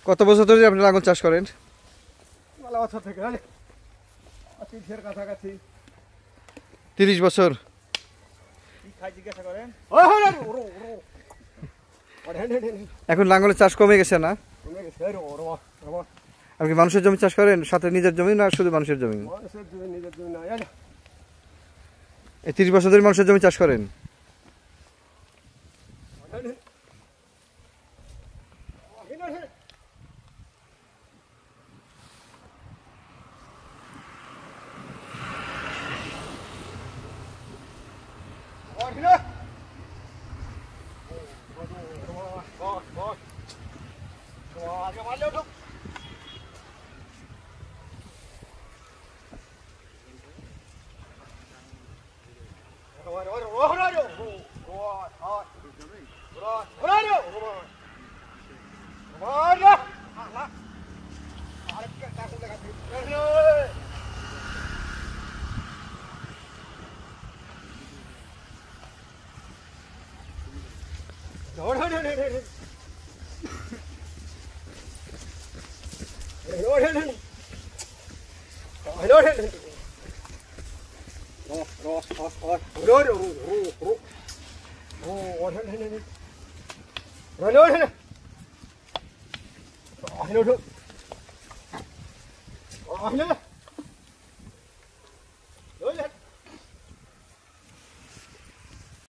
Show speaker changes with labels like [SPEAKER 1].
[SPEAKER 1] কত বছর ধরে আপনি লাঙ্গল চাষ করেন?
[SPEAKER 2] ভালো বছর থেকে
[SPEAKER 1] 30 বছর। এখন লাঙ্গলের চাষ কমে গেছে না? আপনি মানুষের জমি চাষ করেন, সাথে নিজের জমি না শুধু মানুষের জমি? এই 30 বছর ধরে মানুষের জমি চাষ করেন?
[SPEAKER 2] Rồi